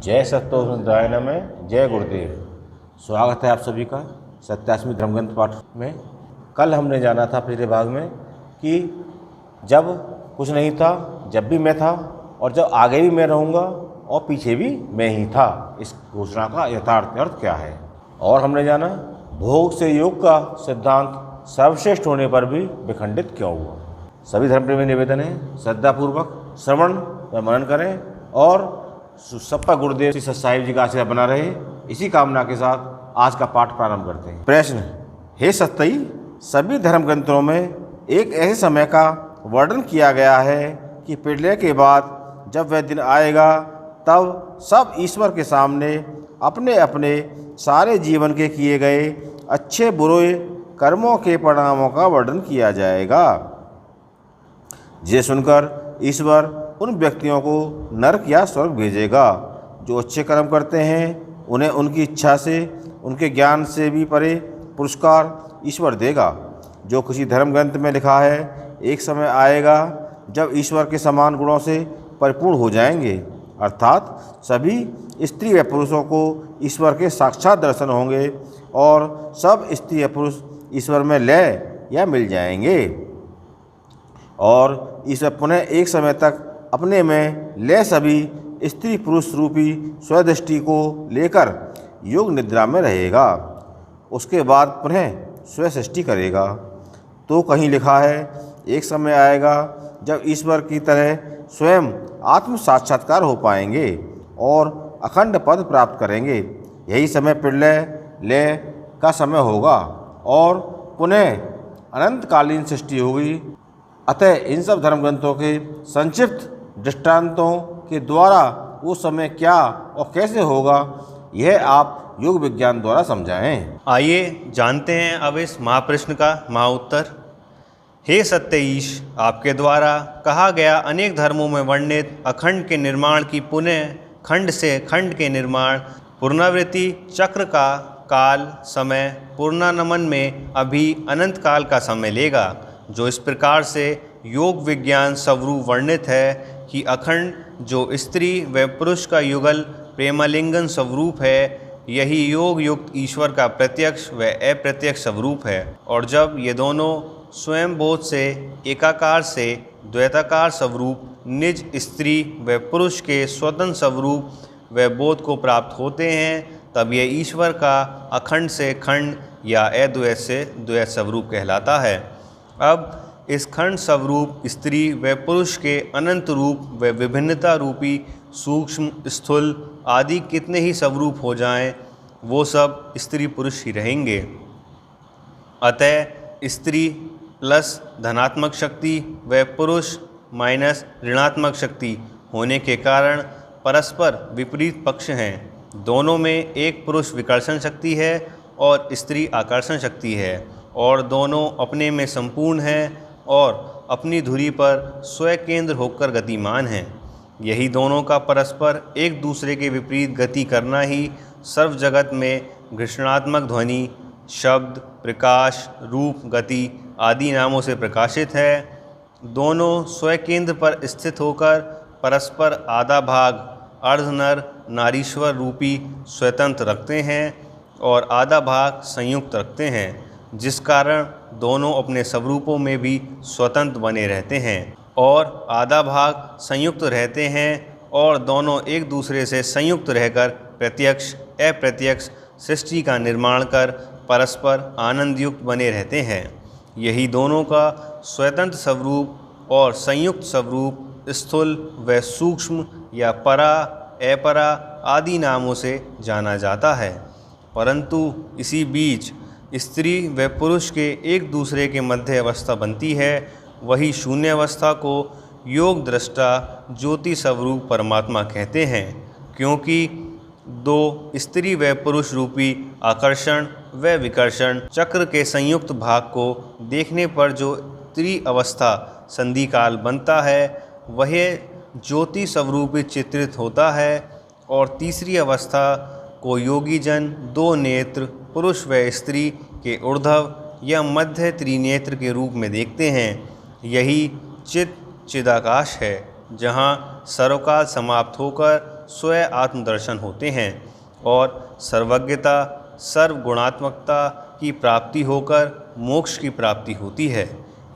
जय सत्योनारायण में जय गुरुदेव। स्वागत है आप सभी का 87वें धर्मग्रंथ पाठ में। कल हमने जाना था पिछले भाग में कि जब कुछ नहीं था, जब भी मैं था, और जब आगे भी मैं रहूँगा और पीछे भी मैं ही था, इस घोषणा का यथार्थ अर्थ क्या है। और हमने जाना भोग से योग का सिद्धांत सर्वश्रेष्ठ होने पर भी विखंडित क्यों हुआ। सभी धर्मप्रेमी निवेदन है श्रद्धापूर्वक श्रवण व मनन करें और सप्पा गुरुदेव श्री सत साहिब जी का आशीर्वाद बना रहे। इसी कामना के साथ आज का पाठ प्रारंभ करते हैं। प्रश्न: हे सत्तई, सभी धर्म ग्रंथों में एक ऐसे समय का वर्णन किया गया है कि प्रलय के बाद जब वह दिन आएगा तब सब ईश्वर के सामने अपने अपने सारे जीवन के किए गए अच्छे बुरे कर्मों के परिणामों का वर्णन किया जाएगा। ये सुनकर ईश्वर उन व्यक्तियों को नरक या स्वर्ग भेजेगा। जो अच्छे कर्म करते हैं उन्हें उनकी इच्छा से, उनके ज्ञान से भी परे पुरस्कार ईश्वर देगा। जो किसी धर्म ग्रंथ में लिखा है, एक समय आएगा जब ईश्वर के समान गुणों से परिपूर्ण हो जाएंगे, अर्थात सभी स्त्री व पुरुषों को ईश्वर के साक्षात दर्शन होंगे और सब स्त्री व पुरुष ईश्वर में लय या मिल जाएंगे और ईश्वर पुनः एक समय तक अपने में लय सभी स्त्री पुरुष रूपी स्वदृष्टि को लेकर योग निद्रा में रहेगा। उसके बाद पुनः स्वसृष्टि करेगा। तो कहीं लिखा है, एक समय आएगा जब ईश्वर की तरह स्वयं आत्म साक्षात्कार हो पाएंगे और अखंड पद प्राप्त करेंगे। यही समय प्रलय लय का समय होगा और पुनः अनंतकालीन सृष्टि होगी। अतः इन सब धर्म ग्रंथों के संक्षिप्त दृष्टांतों के द्वारा वो समय क्या और कैसे होगा, यह आप योग विज्ञान द्वारा समझाएं। आइए जानते हैं अब इस महाप्रश्न का महाउत्तर। हे सत्यईश, आपके द्वारा कहा गया अनेक धर्मों में वर्णित अखंड के निर्माण की पुनः खंड से खंड के निर्माण पुनरावृत्ति चक्र का काल समय पूर्णानमन में अभी अनंत काल का समय लेगा। जो इस प्रकार से योग विज्ञान स्वरूप वर्णित है कि अखंड जो स्त्री व पुरुष का युगल प्रेमालिंगन स्वरूप है, यही योग युक्त ईश्वर का प्रत्यक्ष व अप्रत्यक्ष स्वरूप है। और जब ये दोनों स्वयं बोध से एकाकार से द्वैताकार स्वरूप निज स्त्री व पुरुष के स्वतंत्र स्वरूप व बोध को प्राप्त होते हैं, तब यह ईश्वर का अखंड से खंड या अद्वैत से द्वैत स्वरूप कहलाता है। अब इस खंड स्वरूप स्त्री व पुरुष के अनंत रूप व विभिन्नता रूपी सूक्ष्म स्थूल आदि कितने ही स्वरूप हो जाएं, वो सब स्त्री पुरुष ही रहेंगे। अतः स्त्री प्लस धनात्मक शक्ति व पुरुष माइनस ऋणात्मक शक्ति होने के कारण परस्पर विपरीत पक्ष हैं। दोनों में एक पुरुष विकर्षण शक्ति है और स्त्री आकर्षण शक्ति है, और दोनों अपने में संपूर्ण हैं और अपनी धुरी पर स्वकेंद्र होकर गतिमान हैं। यही दोनों का परस्पर एक दूसरे के विपरीत गति करना ही सर्व जगत में घर्षणात्मक ध्वनि, शब्द, प्रकाश, रूप, गति आदि नामों से प्रकाशित है। दोनों स्वकेंद्र पर स्थित होकर परस्पर आधा भाग अर्धनर नारीश्वर रूपी स्वतंत्र रखते हैं और आधा भाग संयुक्त रखते हैं, जिस कारण दोनों अपने स्वरूपों में भी स्वतंत्र बने रहते हैं और आधा भाग संयुक्त रहते हैं, और दोनों एक दूसरे से संयुक्त रहकर प्रत्यक्ष अप्रत्यक्ष सृष्टि का निर्माण कर परस्पर आनंद युक्त बने रहते हैं। यही दोनों का स्वतंत्र स्वरूप और संयुक्त स्वरूप स्थूल व सूक्ष्म या परा अपरा आदि नामों से जाना जाता है। परंतु इसी बीच स्त्री व पुरुष के एक दूसरे के मध्य अवस्था बनती है। वही शून्य अवस्था को योग दृष्टा ज्योति स्वरूप परमात्मा कहते हैं, क्योंकि दो स्त्री व पुरुष रूपी आकर्षण व विकर्षण चक्र के संयुक्त भाग को देखने पर जो त्रिअवस्था संधि काल बनता है, वह ज्योति स्वरूप चित्रित होता है। और तीसरी अवस्था को योगी जन दो नेत्र पुरुष व स्त्री के ऊर्ध्व या मध्य त्रिनेत्र के रूप में देखते हैं। यही चिदाकाश है, जहाँ सर्वकाल समाप्त होकर स्वयं आत्मदर्शन होते हैं और सर्वज्ञता सर्वगुणात्मकता की प्राप्ति होकर मोक्ष की प्राप्ति होती है।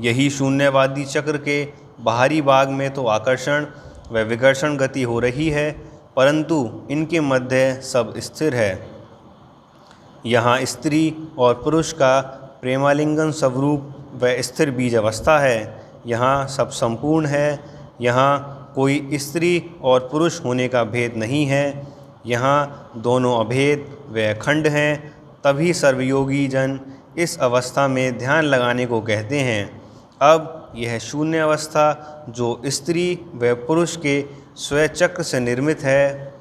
यही शून्यवादी चक्र के बाहरी भाग में तो आकर्षण व विकर्षण गति हो रही है, परंतु इनके मध्य सब स्थिर है। यहाँ स्त्री और पुरुष का प्रेमालिंगन स्वरूप व स्थिर बीज अवस्था है। यहाँ सब संपूर्ण है। यहाँ कोई स्त्री और पुरुष होने का भेद नहीं है। यहाँ दोनों अभेद व अखंड हैं। तभी सर्वयोगी जन इस अवस्था में ध्यान लगाने को कहते हैं। अब यह शून्य अवस्था जो स्त्री व पुरुष के स्वचक्र से निर्मित है,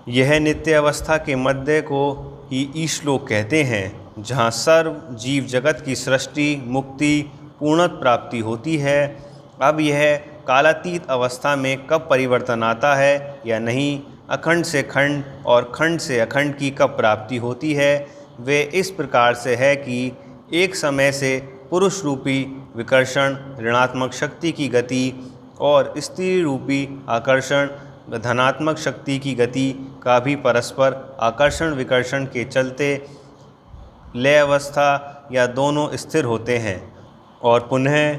यह नित्य अवस्था के मध्य को ही ईशलोक कहते हैं, जहाँ सर्व जीव जगत की सृष्टि मुक्ति पूर्णत प्राप्ति होती है। अब यह कालातीत अवस्था में कब परिवर्तन आता है या नहीं, अखंड से खंड और खंड से अखंड की कब प्राप्ति होती है, वे इस प्रकार से है कि एक समय से पुरुष रूपी विकर्षण ऋणात्मक शक्ति की गति और स्त्री रूपी आकर्षण धनात्मक शक्ति की गति का भी परस्पर आकर्षण विकर्षण के चलते लय अवस्था या दोनों स्थिर होते हैं और पुनः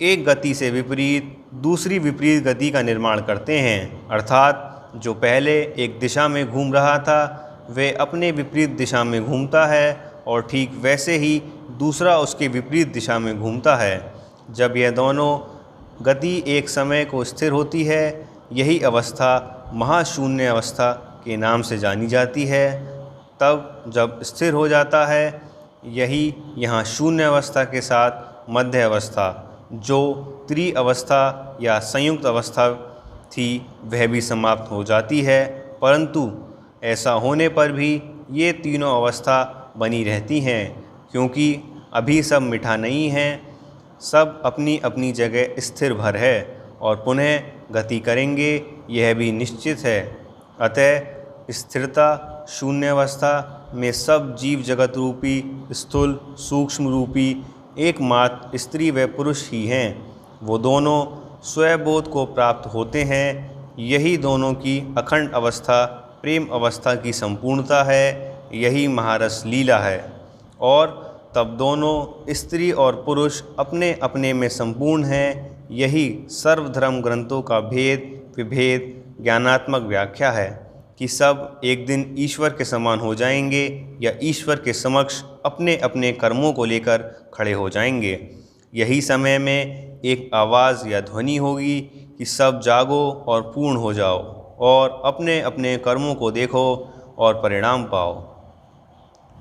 एक गति से विपरीत दूसरी विपरीत गति का निर्माण करते हैं। अर्थात जो पहले एक दिशा में घूम रहा था वह अपने विपरीत दिशा में घूमता है और ठीक वैसे ही दूसरा उसके विपरीत दिशा में घूमता है। जब यह दोनों गति एक समय को स्थिर होती है, यही अवस्था महाशून्य अवस्था के नाम से जानी जाती है। तब जब स्थिर हो जाता है, यही यहाँ शून्य अवस्था के साथ मध्य अवस्था जो त्रि अवस्था या संयुक्त अवस्था थी, वह भी समाप्त हो जाती है। परंतु ऐसा होने पर भी ये तीनों अवस्था बनी रहती हैं, क्योंकि अभी सब मिठा नहीं है, सब अपनी अपनी जगह स्थिर भर है और पुनः गति करेंगे, यह भी निश्चित है। अतः स्थिरता शून्यावस्था में सब जीव जगत रूपी स्थूल सूक्ष्म रूपी एकमात्र स्त्री व पुरुष ही हैं। वो दोनों स्वयंबोध को प्राप्त होते हैं। यही दोनों की अखंड अवस्था प्रेम अवस्था की संपूर्णता है। यही महारस लीला है। और तब दोनों स्त्री और पुरुष अपने अपने में संपूर्ण हैं। यही सर्वधर्म ग्रंथों का भेद विभेद ज्ञानात्मक व्याख्या है कि सब एक दिन ईश्वर के समान हो जाएंगे या ईश्वर के समक्ष अपने अपने कर्मों को लेकर खड़े हो जाएंगे। यही समय में एक आवाज़ या ध्वनि होगी कि सब जागो और पूर्ण हो जाओ और अपने अपने कर्मों को देखो और परिणाम पाओ।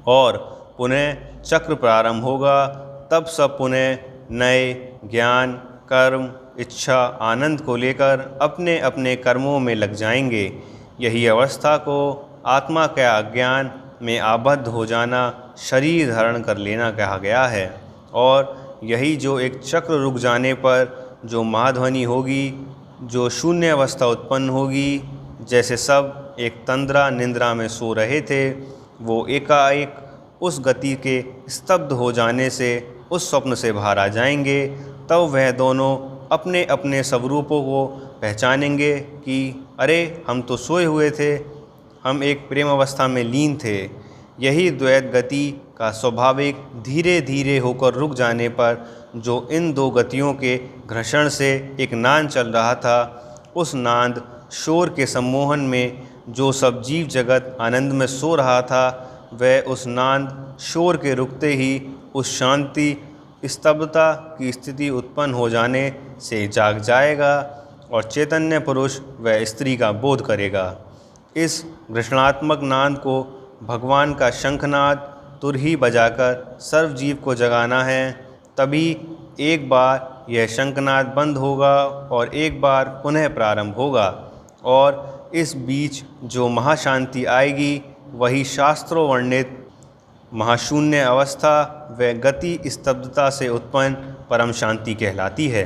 और पुनः चक्र प्रारंभ होगा। तब सब पुनः नए ज्ञान कर्म इच्छा आनंद को लेकर अपने अपने कर्मों में लग जाएंगे। यही अवस्था को आत्मा के अज्ञान में आबद्ध हो जाना शरीर धारण कर लेना कहा गया है। और यही जो एक चक्र रुक जाने पर जो महाध्वनि होगी, जो शून्य अवस्था उत्पन्न होगी, जैसे सब एक तंद्रा निंद्रा में सो रहे थे, वो एकाएक उस गति के स्तब्ध हो जाने से उस स्वप्न से बाहर आ जाएंगे। तब वह दोनों अपने अपने स्वरूपों को पहचानेंगे कि अरे हम तो सोए हुए थे, हम एक प्रेम अवस्था में लीन थे। यही द्वैत गति का स्वाभाविक धीरे धीरे होकर रुक जाने पर जो इन दो गतियों के घर्षण से एक नाद चल रहा था, उस नाद शोर के सम्मोहन में जो सब जीव जगत आनंद में सो रहा था, वह उस नाद शोर के रुकते ही उस शांति स्तब्धता की स्थिति उत्पन्न हो जाने से जाग जाएगा और चैतन्य पुरुष व स्त्री का बोध करेगा। इस घृष्णात्मक नाद को भगवान का शंखनाद तुरही बजाकर सर्व जीव को जगाना है। तभी एक बार यह शंखनाद बंद होगा और एक बार पुनः प्रारंभ होगा और इस बीच जो महाशांति आएगी वही शास्त्रों वर्णित महाशून्य अवस्था व गति स्तब्धता से उत्पन्न परम शांति कहलाती है।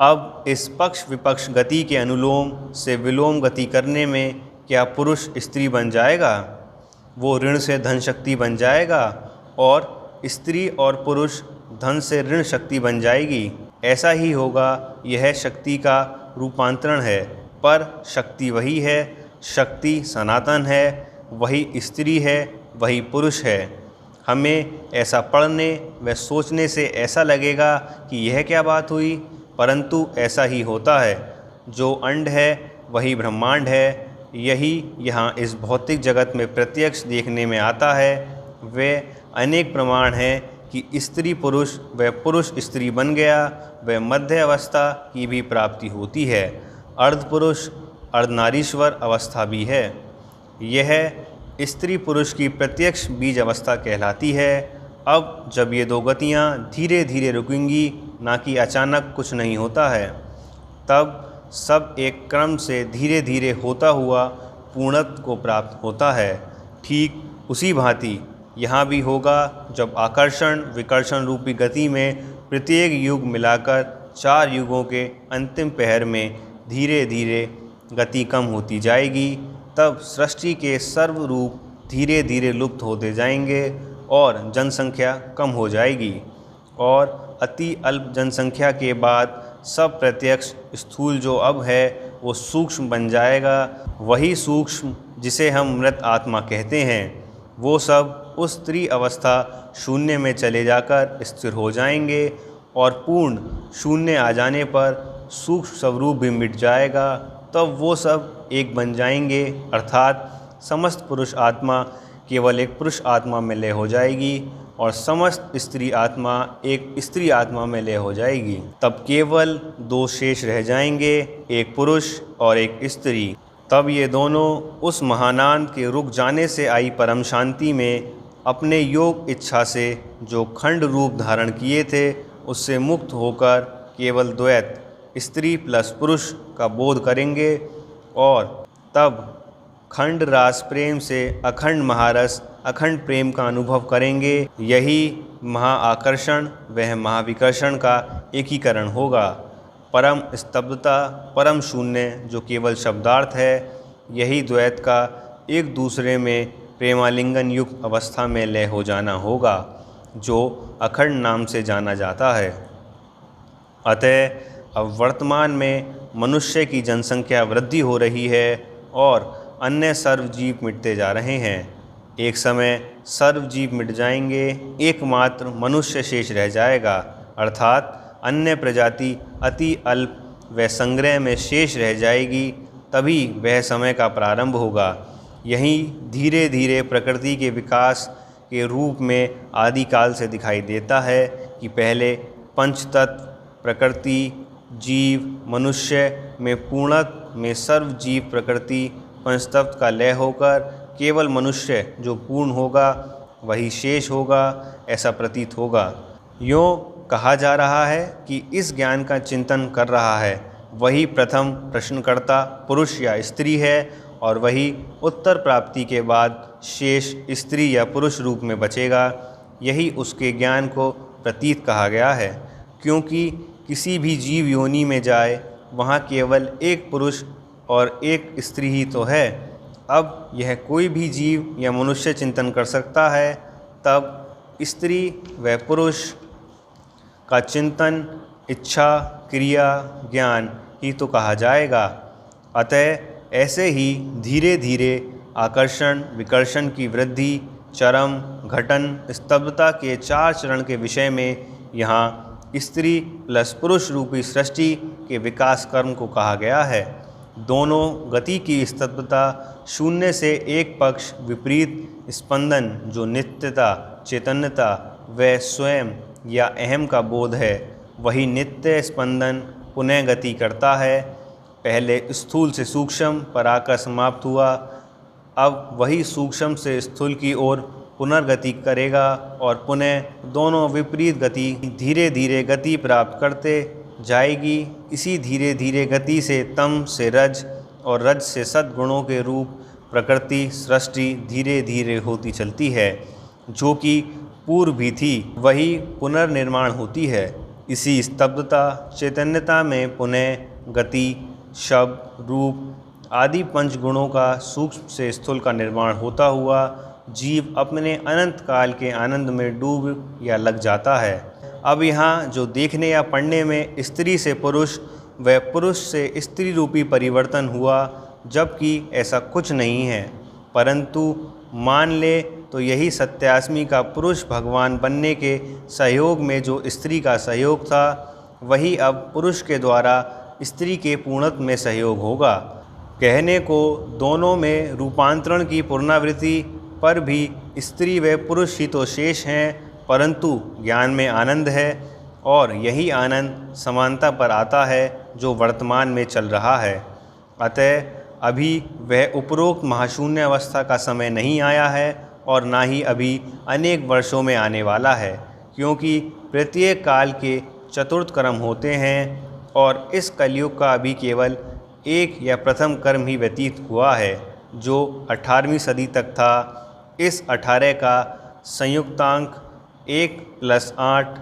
अब इस पक्ष विपक्ष गति के अनुलोम से विलोम गति करने में क्या पुरुष स्त्री बन जाएगा? वो ऋण से धन शक्ति बन जाएगा और स्त्री और पुरुष धन से ऋण शक्ति बन जाएगी। ऐसा ही होगा। यह शक्ति का रूपांतरण है, पर शक्ति वही है। शक्ति सनातन है, वही स्त्री है, वही पुरुष है। हमें ऐसा पढ़ने व सोचने से ऐसा लगेगा कि यह क्या बात हुई, परंतु ऐसा ही होता है। जो अंड है वही ब्रह्मांड है। यही यहाँ इस भौतिक जगत में प्रत्यक्ष देखने में आता है। वे अनेक प्रमाण हैं कि स्त्री पुरुष व पुरुष स्त्री बन गया व मध्य अवस्था की भी प्राप्ति होती है। अर्धपुरुष अर्धनारीश्वर अवस्था भी है। यह स्त्री पुरुष की प्रत्यक्ष बीज अवस्था कहलाती है। अब जब ये दो गतियाँ धीरे धीरे रुकेंगी, ना कि अचानक कुछ नहीं होता है, तब सब एक क्रम से धीरे धीरे होता हुआ पूर्णत्व को प्राप्त होता है। ठीक उसी भांति यहाँ भी होगा, जब आकर्षण विकर्षण रूपी गति में प्रत्येक युग मिलाकर 4 युगों के अंतिम पहर में धीरे धीरे गति कम होती जाएगी, तब सृष्टि के सर्व रूप धीरे धीरे लुप्त होते जाएंगे और जनसंख्या कम हो जाएगी। और अति अल्प जनसंख्या के बाद सब प्रत्यक्ष स्थूल जो अब है वो सूक्ष्म बन जाएगा। वही सूक्ष्म जिसे हम मृत आत्मा कहते हैं, वो सब उस स्त्री अवस्था शून्य में चले जाकर स्थिर हो जाएंगे और पूर्ण शून्य आ जाने पर सूक्ष्म स्वरूप भी मिट जाएगा। तब वो सब एक बन जाएंगे, अर्थात समस्त पुरुष आत्मा केवल एक पुरुष आत्मा में लय हो जाएगी और समस्त स्त्री आत्मा एक स्त्री आत्मा में लय हो जाएगी। तब केवल 2 शेष रह जाएंगे, एक पुरुष और एक स्त्री। तब ये दोनों उस महानाद के रुक जाने से आई परम शांति में अपने योग इच्छा से जो खंड रूप धारण किए थे उससे मुक्त होकर केवल द्वैत स्त्री प्लस पुरुष का बोध करेंगे और तब खंड रास प्रेम से अखंड महारस अखंड प्रेम का अनुभव करेंगे। यही महाआकर्षण वह महाविकर्षण का एकीकरण होगा। परम स्तब्धता परम शून्य जो केवल शब्दार्थ है, यही द्वैत का एक दूसरे में प्रेमालिंगन युक्त अवस्था में लय हो जाना होगा, जो अखंड नाम से जाना जाता है। अतः अब वर्तमान में मनुष्य की जनसंख्या वृद्धि हो रही है और अन्य सर्वजीव मिटते जा रहे हैं। एक समय सर्वजीव मिट जाएंगे, एकमात्र मनुष्य शेष रह जाएगा, अर्थात अन्य प्रजाति अति अल्प व संग्रह में शेष रह जाएगी। तभी वह समय का प्रारंभ होगा। यही धीरे धीरे प्रकृति के विकास के रूप में आदिकाल से दिखाई देता है कि पहले पंचतत्व प्रकृति जीव मनुष्य में पूर्णत्व में सर्व जीव प्रकृति पंचतत्व का लय होकर केवल मनुष्य जो पूर्ण होगा वही शेष होगा, ऐसा प्रतीत होगा। यों कहा जा रहा है कि इस ज्ञान का चिंतन कर रहा है वही प्रथम प्रश्नकर्ता पुरुष या स्त्री है और वही उत्तर प्राप्ति के बाद शेष स्त्री या पुरुष रूप में बचेगा। यही उसके ज्ञान को प्रतीत कहा गया है, क्योंकि किसी भी जीव योनि में जाए वहाँ केवल एक पुरुष और एक स्त्री ही तो है। अब यह कोई भी जीव या मनुष्य चिंतन कर सकता है, तब स्त्री व पुरुष का चिंतन इच्छा क्रिया ज्ञान ही तो कहा जाएगा। अतः ऐसे ही धीरे धीरे आकर्षण विकर्षण की वृद्धि चरम घटन स्तब्धता के 4 चरण के विषय में यहाँ स्त्री प्लस पुरुष रूपी सृष्टि के विकास कर्म को कहा गया है। दोनों गति की स्तब्धता शून्य से एक पक्ष विपरीत स्पंदन जो नित्यता चैतन्यता व स्वयं या अहम का बोध है, वही नित्य स्पंदन पुनः गति करता है। पहले स्थूल से सूक्ष्म पर आकर समाप्त हुआ, अब वही सूक्ष्म से स्थूल की ओर पुनर्गति करेगा और पुनः दोनों विपरीत गति धीरे धीरे गति प्राप्त करते जाएगी। इसी धीरे धीरे गति से तम से रज और रज से सद्गुणों के रूप प्रकृति सृष्टि धीरे धीरे होती चलती है। जो कि पूर्व भी थी वही पुनर्निर्माण होती है। इसी स्तब्धता चैतन्यता में पुनः गति शब्द रूप आदि पंच गुणों का सूक्ष्म से स्थूल का निर्माण होता हुआ जीव अपने अनंत काल के आनंद में डूब या लग जाता है। अब यहाँ जो देखने या पढ़ने में स्त्री से पुरुष वह पुरुष से स्त्री रूपी परिवर्तन हुआ, जबकि ऐसा कुछ नहीं है। परंतु मान ले तो यही सत्यास्मी का पुरुष भगवान बनने के सहयोग में जो स्त्री का सहयोग था, वही अब पुरुष के द्वारा स्त्री के पूर्णत्व में सहयोग होगा। कहने को दोनों में रूपांतरण की पुनरावृत्ति पर भी स्त्री व पुरुष ही तो शेष हैं, परंतु ज्ञान में आनंद है और यही आनंद समानता पर आता है जो वर्तमान में चल रहा है। अतः अभी वह उपरोक्त महाशून्य अवस्था का समय नहीं आया है और ना ही अभी अनेक वर्षों में आने वाला है, क्योंकि प्रत्येक काल के चतुर्थ कर्म होते हैं और इस कलयुग का अभी केवल एक या प्रथम कर्म ही व्यतीत हुआ है, जो 18वीं सदी तक था। इस 18 का संयुक्तांक 1 + 8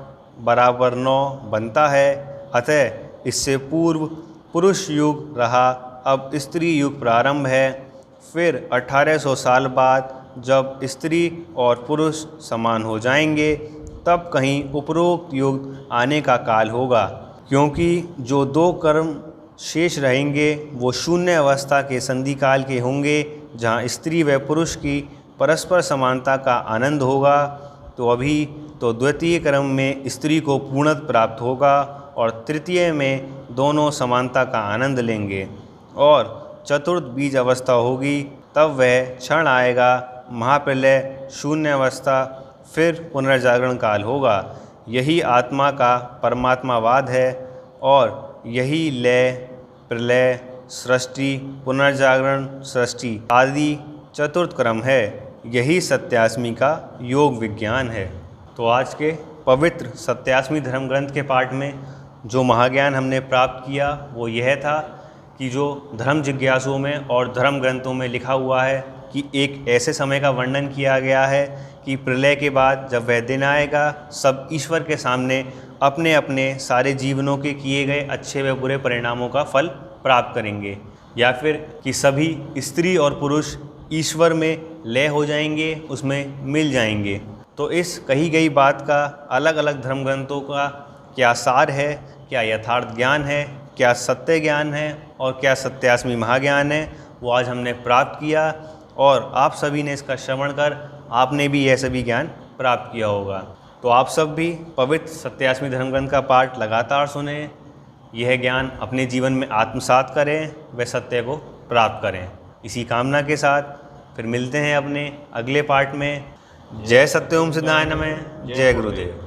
= 9 बनता है। अतः इससे पूर्व पुरुष युग रहा, अब स्त्री युग प्रारंभ है। फिर 1800 साल बाद जब स्त्री और पुरुष समान हो जाएंगे, तब कहीं उपरोक्त युग आने का काल होगा, क्योंकि जो 2 कर्म शेष रहेंगे वो शून्य अवस्था के संधि काल के होंगे, जहाँ स्त्री व पुरुष की परस्पर समानता का आनंद होगा। तो अभी तो द्वितीय क्रम में स्त्री को पूर्णत्व प्राप्त होगा और तृतीय में दोनों समानता का आनंद लेंगे और चतुर्थ बीज अवस्था होगी। तब वह क्षण आएगा, महाप्रलय, शून्य अवस्था, फिर पुनर्जागरण काल होगा। यही आत्मा का परमात्मावाद है और यही लय, प्रलय, सृष्टि, पुनर्जागरण, सृष्टि आदि चतुर्थ क्रम है। यही सत्यास्मी का योग विज्ञान है। तो आज के पवित्र सत्यास्मी धर्म ग्रंथ के पाठ में जो महाज्ञान हमने प्राप्त किया वो यह था कि जो धर्म जिज्ञासुओं में और धर्म ग्रंथों में लिखा हुआ है कि एक ऐसे समय का वर्णन किया गया है कि प्रलय के बाद जब वह दिन आएगा, सब ईश्वर के सामने अपने अपने सारे जीवनों के किए गए अच्छे व बुरे परिणामों का फल प्राप्त करेंगे, या फिर कि सभी स्त्री और पुरुष ईश्वर में लय हो जाएंगे, उसमें मिल जाएंगे। तो इस कही गई बात का अलग अलग धर्म ग्रंथों का क्या सार है, क्या यथार्थ ज्ञान है, क्या सत्य ज्ञान है और क्या सत्यास्मी महाज्ञान है, वो आज हमने प्राप्त किया और आप सभी ने इसका श्रवण कर आपने भी यह सभी ज्ञान प्राप्त किया होगा। तो आप सब भी पवित्र सत्यास्मी धर्म ग्रंथ का पाठ लगातार सुने, यह ज्ञान अपने जीवन में आत्मसात करें, व सत्य को प्राप्त करें। इसी कामना के साथ फिर मिलते हैं अपने अगले पाठ में। जय सत्यओम सिद्धाय नमः। जय गुरुदेव।